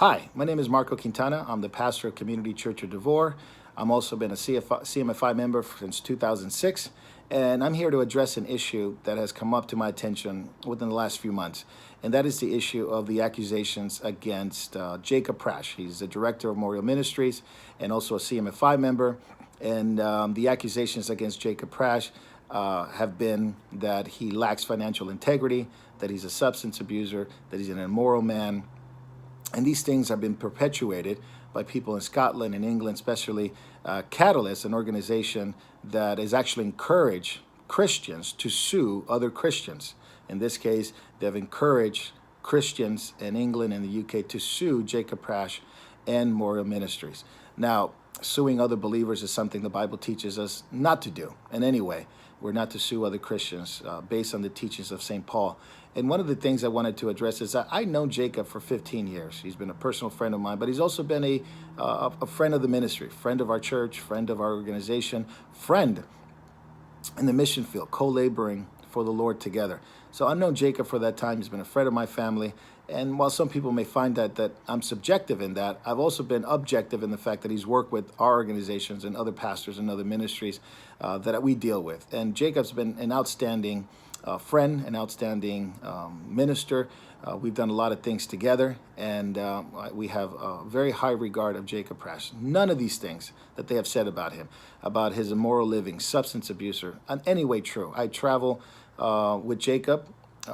Hi, my name is Marco Quintana. I'm the pastor of Community Church of Devore. I'm also been a CMFI member since 2006, and I'm here to address an issue that has come up to my attention within the last few months, and that is the issue of the accusations against Jacob Prasch. He's the director of Memorial Ministries and also a CMFI member, and the accusations against Jacob Prasch have been that he lacks financial integrity, that he's a substance abuser, that he's an immoral man, and these things have been perpetuated by people in Scotland and England, especially Catalyst, an organization that has actually encouraged Christians to sue other Christians. In this case, they've encouraged Christians in England and the UK to sue Jacob Prasch and Memorial Ministries. Now, suing other believers is something the Bible teaches us not to do in any way. We're not to sue other Christians based on the teachings of St. Paul. And one of the things I wanted to address is that I've known Jacob for 15 years. He's been a personal friend of mine, but he's also been a friend of the ministry, friend of our church, friend of our organization, friend in the mission field, co-laboring for the Lord together. So I've known Jacob for that time. He's been a friend of my family. And while some people may find that I'm subjective in that, I've also been objective in the fact that he's worked with our organizations and other pastors and other ministries that we deal with. And Jacob's been an outstanding friend, an outstanding minister. We've done a lot of things together, and we have a very high regard of Jacob Prasch. None of these things that they have said about him, about his immoral living, substance abuser, in any way true. I travel with Jacob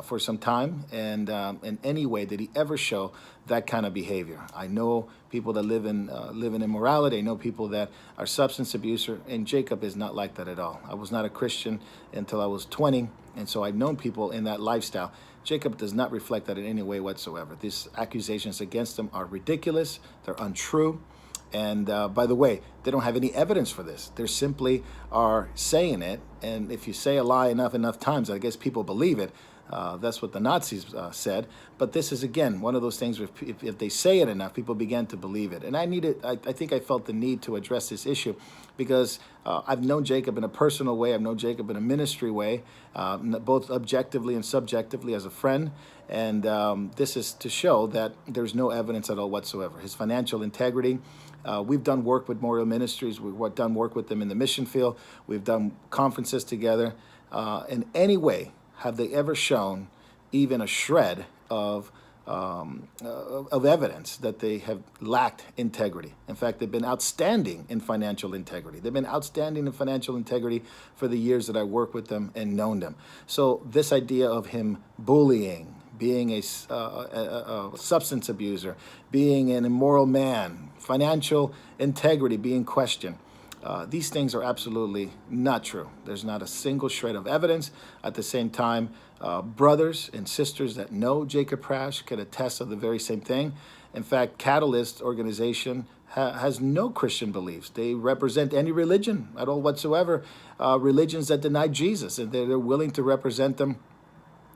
for some time, and in any way did he ever show that kind of behavior. I know people that live in immorality. I know people that are substance abuser, and Jacob is not like that at all. I was not a Christian until I was 20, and so I've known people in that lifestyle. Jacob does not reflect that in any way whatsoever. These accusations against him are ridiculous. They're untrue. And by the way, they don't have any evidence for this. They simply are saying it. And if you say a lie enough times, I guess people believe it. That's what the Nazis said. But this is, again, one of those things where if they say it enough, people began to believe it. And I think I felt the need to address this issue because I've known Jacob in a personal way. I've known Jacob in a ministry way, both objectively and subjectively as a friend. And this is to show that there's no evidence at all whatsoever. His financial integrity. We've done work with Memorial Ministries. We've done work with them in the mission field. We've done conferences together. In any way, have they ever shown even a shred of evidence that they have lacked integrity? In fact, they've been outstanding in financial integrity. They've been outstanding in financial integrity for the years that I worked with them and known them. So this idea of him bullying, being a substance abuser, being an immoral man, financial integrity being questioned, these things are absolutely not true. There's not a single shred of evidence. At the same time, brothers and sisters that know Jacob Prasch can attest to the very same thing. In fact, Catalyst organization has no Christian beliefs. They represent any religion at all whatsoever, religions that deny Jesus, and they're willing to represent them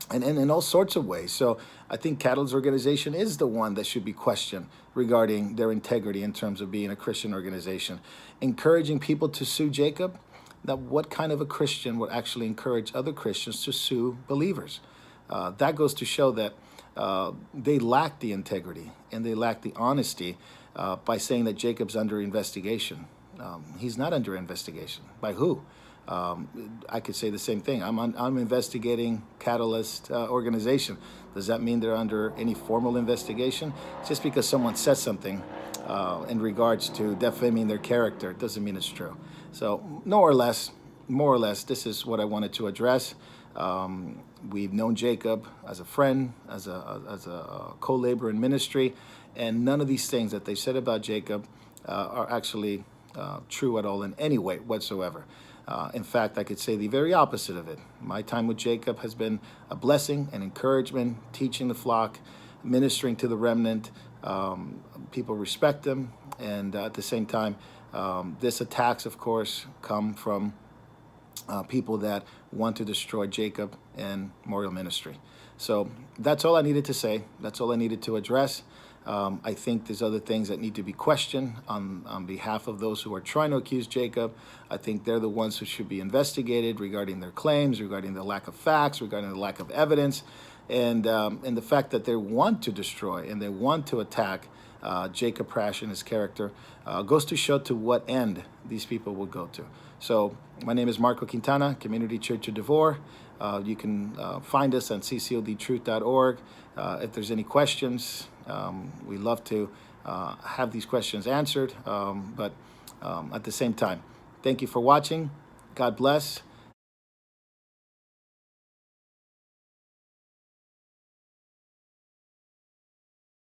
and in all sorts of ways. So I think Catalyst organization is the one that should be questioned regarding their integrity in terms of being a Christian organization. Encouraging people to sue Jacob, now what kind of a Christian would actually encourage other Christians to sue believers? That goes to show that they lack the integrity and they lack the honesty by saying that Jacob's under investigation. He's not under investigation. By who? I could say the same thing. I'm investigating Catalyst organization. Does that mean they're under any formal investigation? Just because someone says something in regards to defaming their character doesn't mean it's true. So more or less, this is what I wanted to address. We've known Jacob as a friend, as a co-laborer in ministry, and none of these things that they said about Jacob are actually true at all in any way whatsoever. In fact, I could say the very opposite of it. My time with Jacob has been a blessing and encouragement, teaching the flock, ministering to the remnant. People respect him, and at the same time, this attacks, of course, come from people that want to destroy Jacob and Memorial Ministry. So that's all I needed to say. That's all I needed to address. I think there's other things that need to be questioned on behalf of those who are trying to accuse Jacob. I think they're the ones who should be investigated regarding their claims, regarding the lack of facts, regarding the lack of evidence, and the fact that they want to destroy and they want to attack Jacob Prash and his character, goes to show to what end these people will go to. So my name is Marco Quintana, Community Church of Devore. You can find us on ccodtruth.org. If there's any questions, we love to have these questions answered. But at the same time, thank you for watching. God bless.